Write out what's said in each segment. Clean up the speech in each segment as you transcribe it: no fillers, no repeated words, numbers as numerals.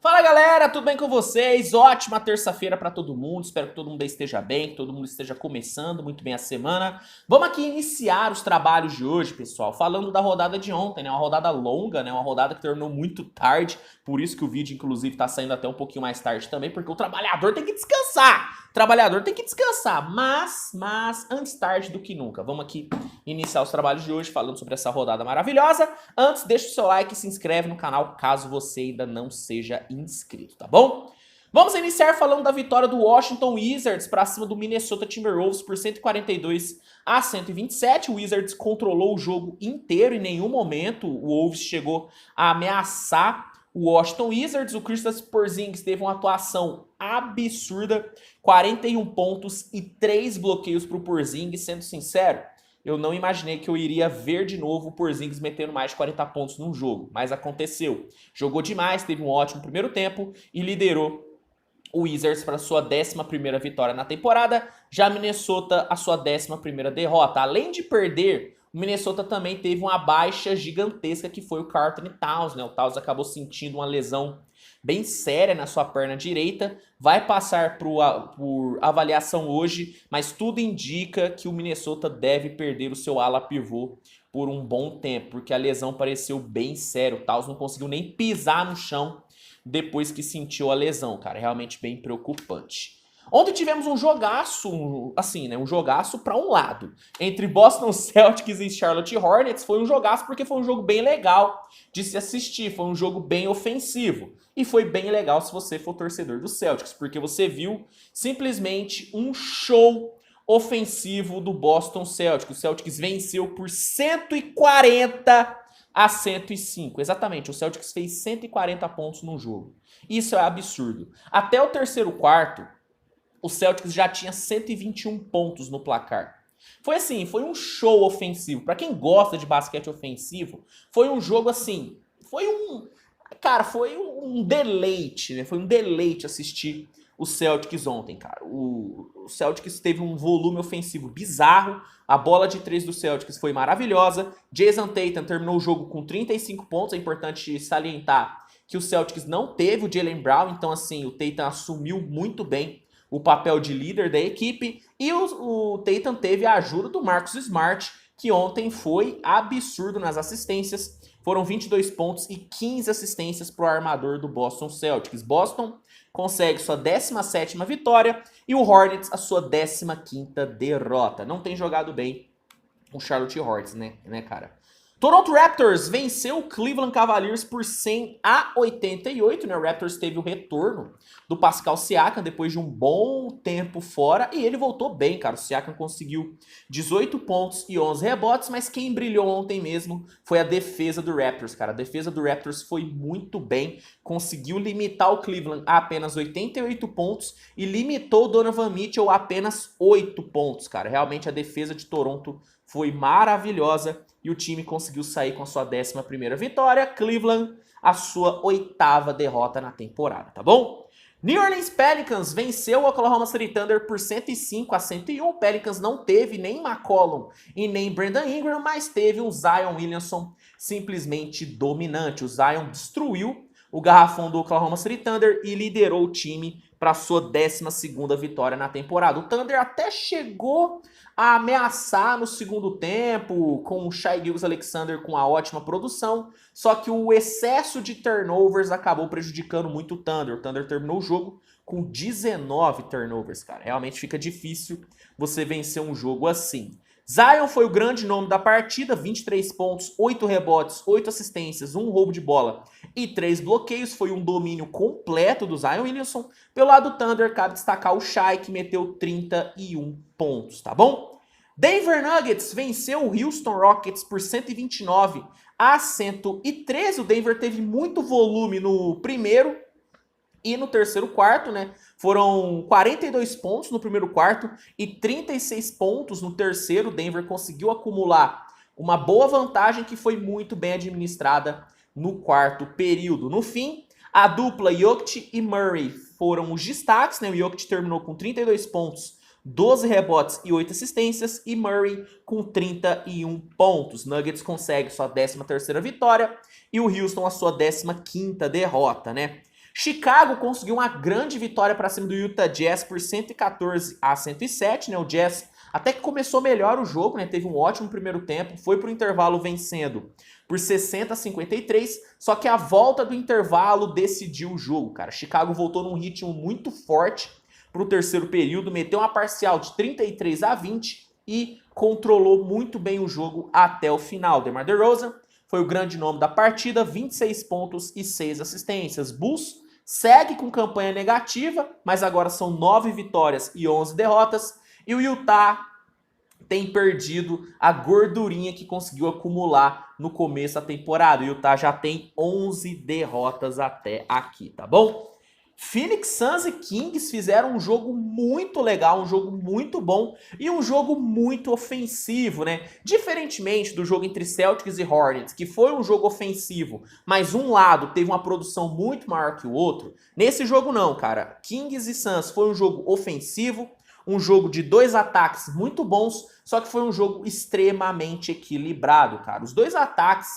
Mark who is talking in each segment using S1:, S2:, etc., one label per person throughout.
S1: Fala galera, tudo bem com vocês? Ótima terça-feira para todo mundo, espero que todo mundo esteja bem, que todo mundo esteja começando muito bem a semana. Vamos aqui iniciar os trabalhos de hoje, pessoal, falando da rodada de ontem, né? Uma rodada longa, né? Uma rodada que terminou muito tarde, por isso que o vídeo, inclusive, tá saindo até um pouquinho mais tarde também, porque o trabalhador tem que descansar! O trabalhador tem que descansar, mas antes tarde do que nunca. Vamos aqui iniciar os trabalhos de hoje falando sobre essa rodada maravilhosa. Antes, deixa o seu like e se inscreve no canal caso você ainda não seja inscrito, tá bom? Vamos iniciar falando da vitória do Washington Wizards para cima do Minnesota Timberwolves por 142-127. O Wizards controlou o jogo inteiro, em nenhum momento o Wolves chegou a ameaçar o Washington Wizards. O Kristaps Porzingis teve uma atuação absurda, 41 pontos e 3 bloqueios para o Porzingis. Sendo sincero, eu não imaginei que eu iria ver de novo o Porzingis metendo mais de 40 pontos num jogo, mas aconteceu. Jogou demais, teve um ótimo primeiro tempo e liderou o Wizards para sua 11ª vitória na temporada. Já Minnesota, a sua 11ª derrota. Além de perder, o Minnesota também teve uma baixa gigantesca que foi o Karl Anthony Towns, né? O Towns acabou sentindo uma lesão bem séria na sua perna direita, vai passar por avaliação hoje, mas tudo indica que o Minnesota deve perder o seu ala pivô por um bom tempo, porque a lesão pareceu bem séria. O Towns não conseguiu nem pisar no chão depois que sentiu a lesão, cara. Realmente bem preocupante. Ontem tivemos um jogaço, assim, né? Um jogaço para um lado. Entre Boston Celtics e Charlotte Hornets, foi um jogaço porque foi um jogo bem legal de se assistir. Foi um jogo bem ofensivo. E foi bem legal se você for torcedor do Celtics, porque você viu simplesmente um show ofensivo do Boston Celtics. O Celtics venceu por 140-105. Exatamente, o Celtics fez 140 pontos no jogo. Isso é absurdo. Até o terceiro quarto, o Celtics já tinha 121 pontos no placar. Foi assim, foi um show ofensivo. Para quem gosta de basquete ofensivo, foi um jogo assim, foi um deleite, né? Foi um deleite assistir o Celtics ontem, cara. O Celtics teve um volume ofensivo bizarro. A bola de 3 do Celtics foi maravilhosa. Jason Tatum terminou o jogo com 35 pontos. É importante salientar que o Celtics não teve o Jaylen Brown. Então, assim, o Tatum assumiu muito bem o papel de líder da equipe. E o Tatum teve a ajuda do Marcus Smart, que ontem foi absurdo nas assistências. Foram 22 pontos e 15 assistências para o armador do Boston Celtics. Boston consegue sua 17ª vitória e o Hornets a sua 15ª derrota. Não tem jogado bem o Charlotte Hornets, né, cara? Toronto Raptors venceu o Cleveland Cavaliers por 100-88, né? O Raptors teve o retorno do Pascal Siakam depois de um bom tempo fora e ele voltou bem, cara. O Siakam conseguiu 18 pontos e 11 rebotes, mas quem brilhou ontem mesmo foi a defesa do Raptors, cara. A defesa do Raptors foi muito bem, conseguiu limitar o Cleveland a apenas 88 pontos e limitou o Donovan Mitchell a apenas 8 pontos, cara. Realmente a defesa de Toronto foi maravilhosa e o time conseguiu sair com a sua 11ª vitória. Cleveland, a sua 8ª derrota na temporada, tá bom? New Orleans Pelicans venceu o Oklahoma City Thunder por 105-101. O Pelicans não teve nem McCollum e nem Brandon Ingram, mas teve um Zion Williamson simplesmente dominante. O Zion destruiu o garrafão do Oklahoma City Thunder e liderou o time para sua 12ª vitória na temporada. O Thunder até chegou a ameaçar no segundo tempo com o Shai Gilgeous-Alexander com a ótima produção, só que o excesso de turnovers acabou prejudicando muito o Thunder. O Thunder terminou o jogo com 19 turnovers, cara. Realmente fica difícil você vencer um jogo assim. Zion foi o grande nome da partida, 23 pontos, 8 rebotes, 8 assistências, 1 roubo de bola e 3 bloqueios. Foi um domínio completo do Zion Williamson. Pelo lado do Thunder, cabe destacar o Shai, que meteu 31 pontos, tá bom? Denver Nuggets venceu o Houston Rockets por 129-113. O Denver teve muito volume no primeiro e no terceiro quarto, né? Foram 42 pontos no primeiro quarto e 36 pontos no terceiro. O Denver conseguiu acumular uma boa vantagem que foi muito bem administrada no quarto período. No fim, a dupla Jokic e Murray foram os destaques, né? O Jokic terminou com 32 pontos, 12 rebotes e 8 assistências, e Murray com 31 pontos. Nuggets consegue sua 13ª vitória e o Houston a sua 15ª derrota, né? Chicago conseguiu uma grande vitória para cima do Utah Jazz por 114-107, né? O Jazz até que começou melhor o jogo, né? Teve um ótimo primeiro tempo, foi pro intervalo vencendo por 60-53, só que a volta do intervalo decidiu o jogo, cara. Chicago voltou num ritmo muito forte pro terceiro período, meteu uma parcial de 33-20 e controlou muito bem o jogo até o final. DeMar DeRozan foi o grande nome da partida, 26 pontos e 6 assistências. Bulls segue com campanha negativa, mas agora são 9 vitórias e 11 derrotas. E o Utah tem perdido a gordurinha que conseguiu acumular no começo da temporada. O Utah já tem 11 derrotas até aqui, tá bom? Phoenix Suns e Kings fizeram um jogo muito legal, um jogo muito bom e um jogo muito ofensivo, né? Diferentemente do jogo entre Celtics e Hornets, que foi um jogo ofensivo, mas um lado teve uma produção muito maior que o outro, nesse jogo não, cara. Kings e Suns foi um jogo ofensivo, um jogo de dois ataques muito bons, só que foi um jogo extremamente equilibrado, cara. Os dois ataques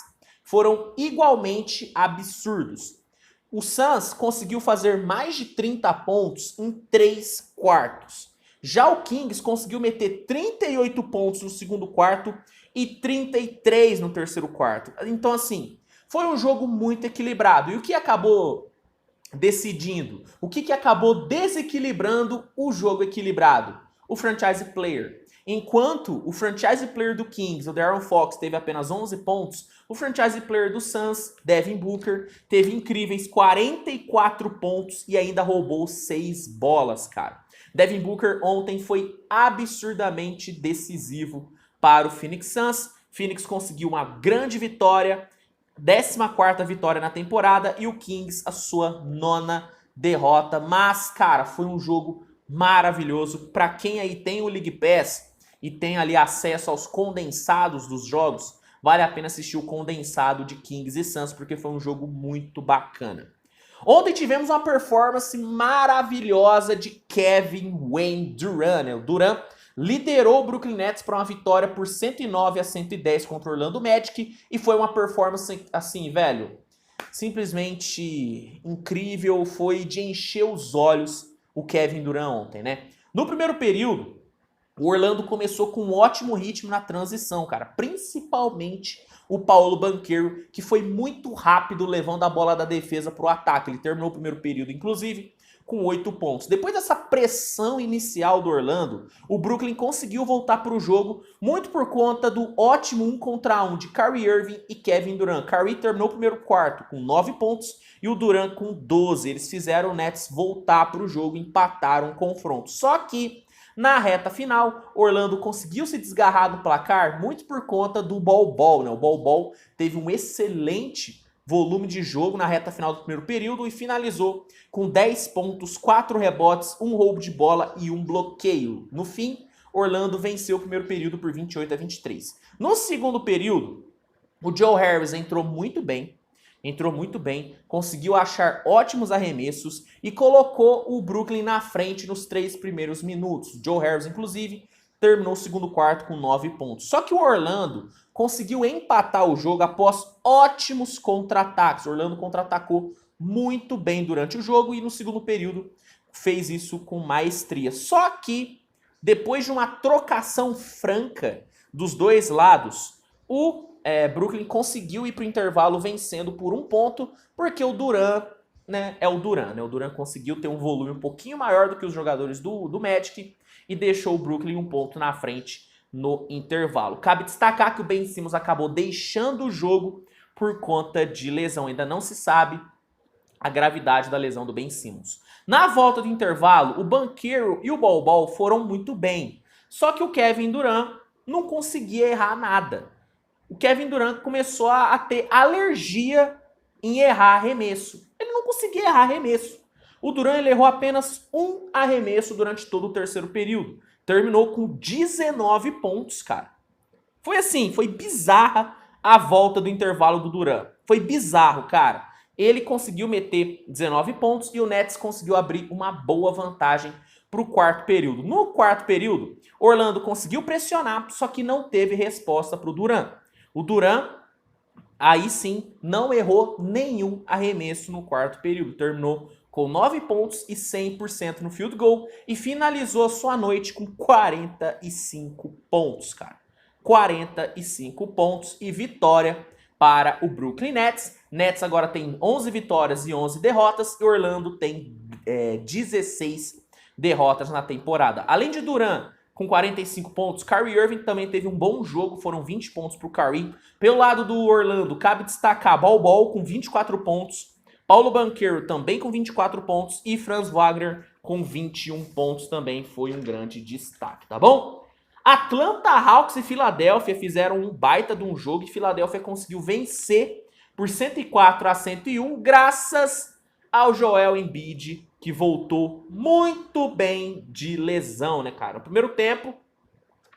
S1: foram igualmente absurdos. O Suns conseguiu fazer mais de 30 pontos em 3 quartos. Já o Kings conseguiu meter 38 pontos no segundo quarto e 33 no terceiro quarto. Então, assim, foi um jogo muito equilibrado. E o que acabou decidindo? O que acabou desequilibrando o jogo equilibrado? O franchise player. Enquanto o franchise player do Kings, o De'Aaron Fox, teve apenas 11 pontos, o franchise player do Suns, Devin Booker, teve incríveis 44 pontos e ainda roubou 6 bolas, cara. Devin Booker ontem foi absurdamente decisivo para o Phoenix Suns. Phoenix conseguiu uma grande vitória, 14ª vitória na temporada, e o Kings a sua 9ª derrota. Mas, cara, foi um jogo maravilhoso. Para quem aí tem o League Pass e tem ali acesso aos condensados dos jogos, vale a pena assistir o condensado de Kings e Suns, porque foi um jogo muito bacana. Ontem tivemos uma performance maravilhosa de Kevin Wayne Durant, né? O Durant liderou o Brooklyn Nets para uma vitória por 109-110 contra o Orlando Magic, e foi uma performance assim, velho, simplesmente incrível, foi de encher os olhos o Kevin Durant ontem, né? No primeiro período, o Orlando começou com um ótimo ritmo na transição, cara, principalmente o Paolo Banchero, que foi muito rápido levando a bola da defesa para o ataque. Ele terminou o primeiro período, inclusive, com 8 pontos. Depois dessa pressão inicial do Orlando, o Brooklyn conseguiu voltar para o jogo, muito por conta do ótimo 1 contra 1 de Kyrie Irving e Kevin Durant. Kyrie terminou o primeiro quarto com 9 pontos e o Durant com 12. Eles fizeram o Nets voltar para o jogo, empataram o confronto. Só que na reta final, Orlando conseguiu se desgarrar do placar muito por conta do Bol Bol, né? O Bol Bol teve um excelente volume de jogo na reta final do primeiro período e finalizou com 10 pontos, 4 rebotes, 1 roubo de bola e 1 bloqueio. No fim, Orlando venceu o primeiro período por 28-23. No segundo período, o Joe Harris entrou muito bem, conseguiu achar ótimos arremessos e colocou o Brooklyn na frente nos 3 primeiros minutos. O Joe Harris, inclusive, terminou o segundo quarto com 9 pontos. Só que o Orlando conseguiu empatar o jogo após ótimos contra-ataques. O Orlando contra-atacou muito bem durante o jogo e no segundo período fez isso com maestria. Só que, depois de uma trocação franca dos dois lados, o Brooklyn conseguiu ir para o intervalo vencendo por 1 ponto, porque o Durant, né, é o Durant, né? O Durant conseguiu ter um volume um pouquinho maior do que os jogadores do Magic e deixou o Brooklyn 1 ponto na frente no intervalo. Cabe destacar que o Ben Simmons acabou deixando o jogo por conta de lesão. Ainda não se sabe a gravidade da lesão do Ben Simmons. Na volta do intervalo, o Banchero e o Bol Bol foram muito bem. Só que o Kevin Durant não conseguia errar nada. O Kevin Durant começou a ter alergia em errar arremesso. Ele não conseguia errar arremesso. O Durant ele errou apenas 1 arremesso durante todo o terceiro período. Terminou com 19 pontos, cara. Foi assim, foi bizarra a volta do intervalo do Durant. Foi bizarro, cara. Ele conseguiu meter 19 pontos e o Nets conseguiu abrir uma boa vantagem para o quarto período. No quarto período, Orlando conseguiu pressionar, só que não teve resposta para o Durant. O Durant Aí sim, não errou nenhum arremesso no quarto período. Terminou com 9 pontos e 100% no field goal e finalizou a sua noite com 45 pontos, cara. 45 pontos e vitória para o Brooklyn Nets. Nets agora tem 11 vitórias e 11 derrotas e Orlando tem 16 derrotas na temporada. Além de Durant com 45 pontos, Kyrie Irving também teve um bom jogo, foram 20 pontos para o Kyrie. Pelo lado do Orlando, cabe destacar Bol Bol com 24 pontos, Paulo Banchero também com 24 pontos e Franz Wagner com 21 pontos também foi um grande destaque, tá bom? Atlanta Hawks e Filadélfia fizeram um baita de um jogo e Filadélfia conseguiu vencer por 104-101 graças ao Joel Embiid, que voltou muito bem de lesão, né, cara? No primeiro tempo,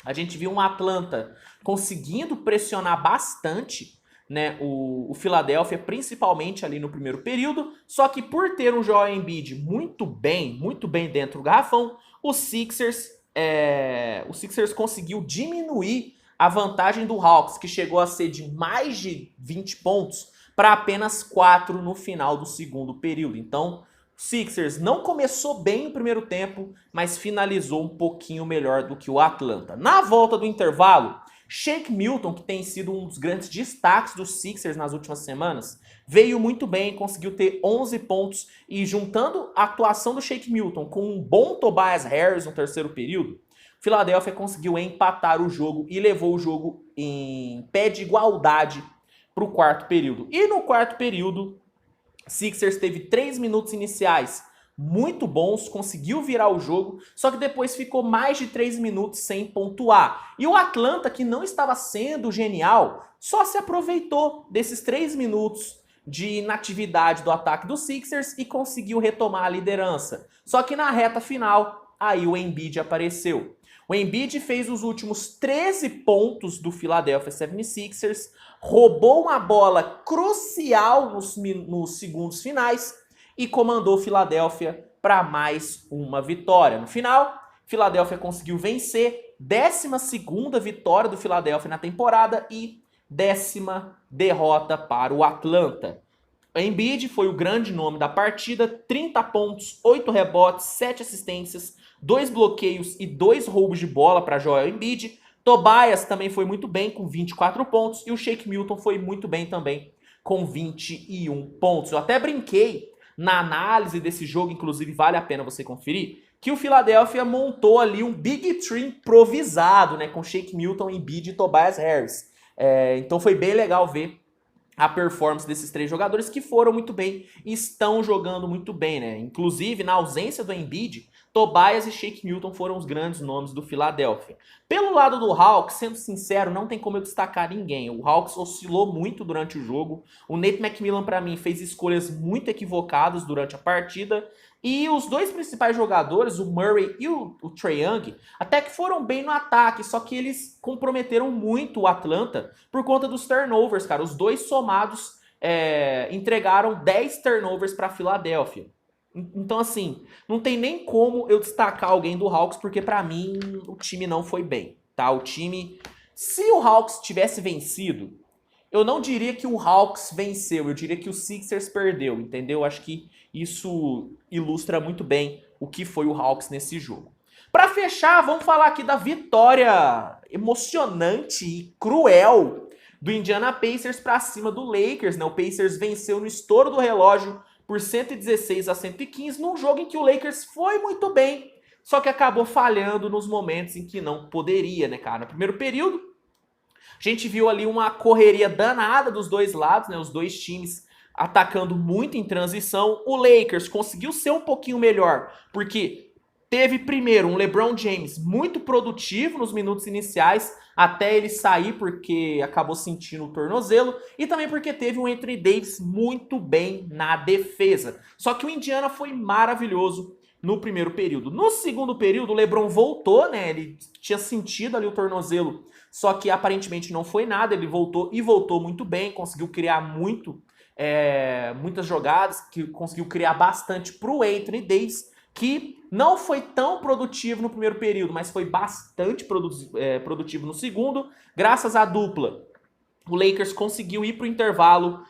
S1: a gente viu um Atlanta conseguindo pressionar bastante, né, o Philadelphia, principalmente ali no primeiro período, só que por ter um Joel Embiid muito bem dentro do garrafão, o Sixers conseguiu diminuir a vantagem do Hawks, que chegou a ser de mais de 20 pontos, para apenas 4 no final do segundo período. Então, o Sixers não começou bem no primeiro tempo, mas finalizou um pouquinho melhor do que o Atlanta. Na volta do intervalo, Shake Milton, que tem sido um dos grandes destaques dos Sixers nas últimas semanas, veio muito bem, conseguiu ter 11 pontos e juntando a atuação do Shake Milton com um bom Tobias Harris no terceiro período, Philadelphia conseguiu empatar o jogo e levou o jogo em pé de igualdade para o quarto período. E no quarto período, Sixers teve 3 minutos iniciais muito bons, conseguiu virar o jogo, só que depois ficou mais de 3 minutos sem pontuar. E o Atlanta, que não estava sendo genial, só se aproveitou desses 3 minutos de inatividade do ataque dos Sixers e conseguiu retomar a liderança. Só que na reta final, aí o Embiid apareceu. O Embiid fez os últimos 13 pontos do Philadelphia 76ers, roubou uma bola crucial nos segundos finais e comandou Philadelphia para mais uma vitória. No final, Philadelphia conseguiu vencer, 12ª vitória do Philadelphia na temporada e 10ª derrota para o Atlanta. O Embiid foi o grande nome da partida, 30 pontos, 8 rebotes, 7 assistências, 2 bloqueios e 2 roubos de bola para Joel Embiid. Tobias também foi muito bem com 24 pontos e o Shake Milton foi muito bem também com 21 pontos. Eu até brinquei na análise desse jogo, inclusive vale a pena você conferir, que o Philadelphia montou ali um Big Three improvisado, né, com Shake Milton, Embiid e Tobias Harris. Então foi bem legal ver a performance desses 3 jogadores que foram muito bem e estão jogando muito bem, né? Inclusive, na ausência do Embiid, Tobias e Shake Milton foram os grandes nomes do Philadelphia. Pelo lado do Hawks, sendo sincero, não tem como eu destacar ninguém. O Hawks oscilou muito durante o jogo. O Nate McMillan, para mim, fez escolhas muito equivocadas durante a partida. E os 2 principais jogadores, o Murray e o Trae Young, até que foram bem no ataque, só que eles comprometeram muito o Atlanta por conta dos turnovers, cara. Os 2 somados entregaram 10 turnovers para a Filadélfia. Então, assim, não tem nem como eu destacar alguém do Hawks, porque para mim o time não foi bem, tá? O time, se o Hawks tivesse vencido, eu não diria que o Hawks venceu, eu diria que o Sixers perdeu, entendeu? Acho que isso ilustra muito bem o que foi o Hawks nesse jogo. Para fechar, vamos falar aqui da vitória emocionante e cruel do Indiana Pacers para cima do Lakers, né? O Pacers venceu no estouro do relógio por 116-115, num jogo em que o Lakers foi muito bem, só que acabou falhando nos momentos em que não poderia, né, cara? No primeiro período, a gente viu ali uma correria danada dos dois lados, né? Os 2 times atacando muito em transição. O Lakers conseguiu ser um pouquinho melhor, porque teve primeiro um LeBron James muito produtivo nos minutos iniciais, até ele sair porque acabou sentindo o tornozelo, e também porque teve um Anthony Davis muito bem na defesa. Só que o Indiana foi maravilhoso no primeiro período. No segundo período, o LeBron voltou, né? Ele tinha sentido ali o tornozelo, só que aparentemente não foi nada. Ele voltou e voltou muito bem, conseguiu criar muitas jogadas, que conseguiu criar bastante para o Anthony Davis, que não foi tão produtivo no primeiro período, mas foi bastante produtivo no segundo, graças à dupla o Lakers conseguiu ir para o intervalo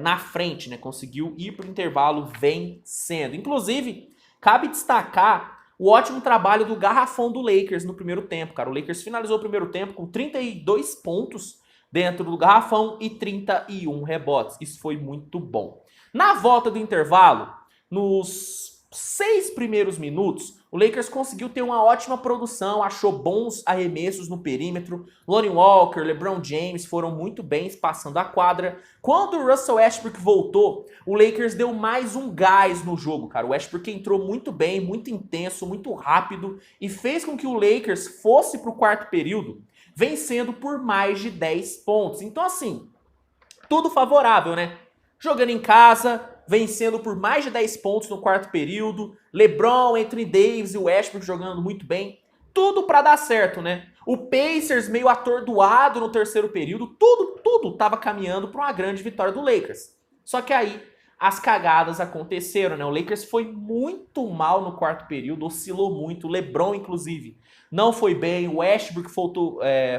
S1: na frente, né? Conseguiu ir para o intervalo vencendo. Inclusive, cabe destacar o ótimo trabalho do garrafão do Lakers no primeiro tempo, cara. O Lakers finalizou o primeiro tempo com 32 pontos dentro do garrafão e 31 rebotes. Isso foi muito bom. Na volta do intervalo, nos 6 primeiros minutos, o Lakers conseguiu ter uma ótima produção, achou bons arremessos no perímetro. Lonnie Walker, LeBron James foram muito bem passando a quadra. Quando o Russell Westbrook voltou, o Lakers deu mais um gás no jogo, cara. O Westbrook entrou muito bem, muito intenso, muito rápido e fez com que o Lakers fosse para o quarto período vencendo por mais de 10 pontos. Então, assim, tudo favorável, né? Jogando em casa, vencendo por mais de 10 pontos no quarto período, LeBron, Anthony Davis e Westbrook jogando muito bem, tudo pra dar certo, né? O Pacers meio atordoado no terceiro período, tudo tava caminhando pra uma grande vitória do Lakers. Só que aí as cagadas aconteceram, né? O Lakers foi muito mal no quarto período, oscilou muito, o LeBron inclusive não foi bem, o Westbrook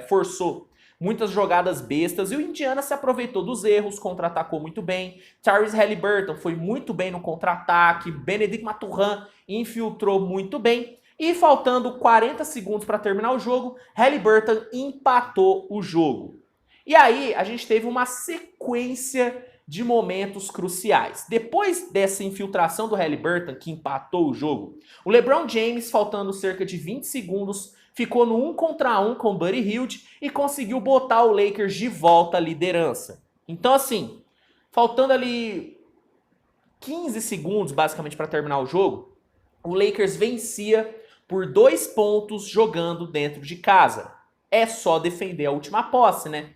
S1: forçou muitas jogadas bestas e o Indiana se aproveitou dos erros, contra-atacou muito bem. Tyrese Haliburton foi muito bem no contra-ataque, Bennedict Mathurin infiltrou muito bem e faltando 40 segundos para terminar o jogo, Haliburton empatou o jogo. E aí a gente teve uma sequência de momentos cruciais. Depois dessa infiltração do Haliburton, que empatou o jogo, o LeBron James, faltando cerca de 20 segundos, ficou no 1 contra 1 com o Buddy Hield e conseguiu botar o Lakers de volta à liderança. Então, assim, faltando ali 15 segundos, basicamente, para terminar o jogo, o Lakers vencia por 2 pontos jogando dentro de casa. É só defender a última posse, né?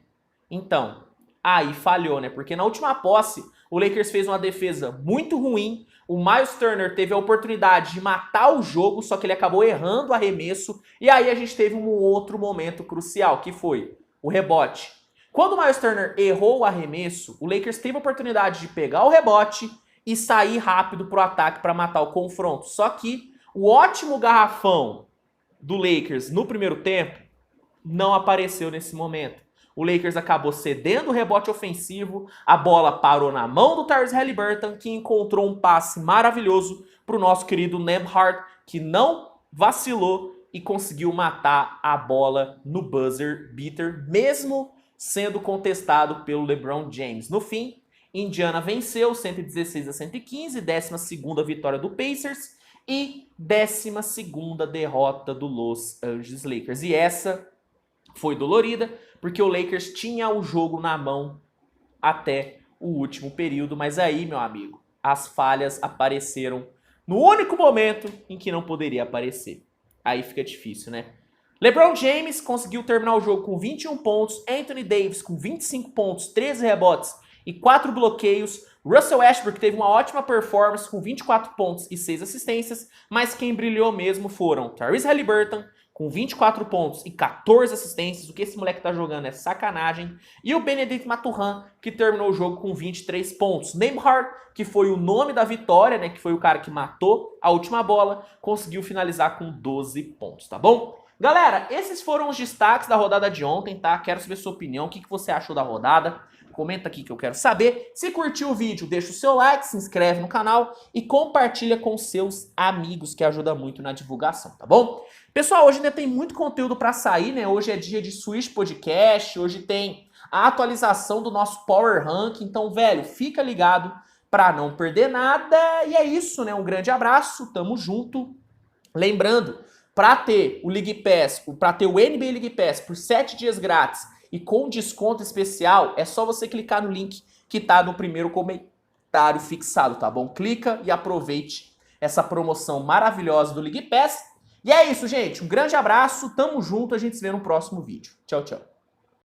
S1: Então, aí falhou, né? Porque na última posse, o Lakers fez uma defesa muito ruim. O Miles Turner teve a oportunidade de matar o jogo, só que ele acabou errando o arremesso. E aí a gente teve um outro momento crucial, que foi o rebote. Quando o Miles Turner errou o arremesso, o Lakers teve a oportunidade de pegar o rebote e sair rápido pro ataque para matar o confronto. Só que o ótimo garrafão do Lakers no primeiro tempo não apareceu nesse momento. O Lakers acabou cedendo o rebote ofensivo, a bola parou na mão do Tyrese Haliburton, que encontrou um passe maravilhoso para o nosso querido Nembhard, que não vacilou e conseguiu matar a bola no buzzer beater, mesmo sendo contestado pelo LeBron James. No fim, Indiana venceu 116-115, 12ª vitória do Pacers e 12ª derrota do Los Angeles Lakers. E essa foi dolorida, porque o Lakers tinha o jogo na mão até o último período, mas aí, meu amigo, as falhas apareceram no único momento em que não poderia aparecer. Aí fica difícil, né? LeBron James conseguiu terminar o jogo com 21 pontos, Anthony Davis com 25 pontos, 13 rebotes e 4 bloqueios. Russell Westbrook teve uma ótima performance com 24 pontos e 6 assistências, mas quem brilhou mesmo foram Tyrese Haliburton, com 24 pontos e 14 assistências. O que esse moleque tá jogando é sacanagem. E o Bennedict Mathurin, que terminou o jogo com 23 pontos. Nembhard, que foi o nome da vitória, né? Que foi o cara que matou a última bola, conseguiu finalizar com 12 pontos, tá bom? Galera, esses foram os destaques da rodada de ontem, tá? Quero saber sua opinião, o que você achou da rodada. Comenta aqui que eu quero saber. Se curtiu o vídeo, deixa o seu like, se inscreve no canal e compartilha com seus amigos, que ajuda muito na divulgação, tá bom? Pessoal, hoje ainda tem muito conteúdo para sair, né? Hoje é dia de Switch Podcast, hoje tem a atualização do nosso Power Rank. Então, velho, fica ligado para não perder nada. E é isso, né? Um grande abraço, tamo junto. Lembrando, para ter o League Pass, para ter o NBA League Pass por 7 dias grátis e com desconto especial, é só você clicar no link que tá no primeiro comentário fixado, tá bom? Clica e aproveite essa promoção maravilhosa do League Pass. E é isso, gente. Um grande abraço, tamo junto, a gente se vê no próximo vídeo. Tchau, tchau.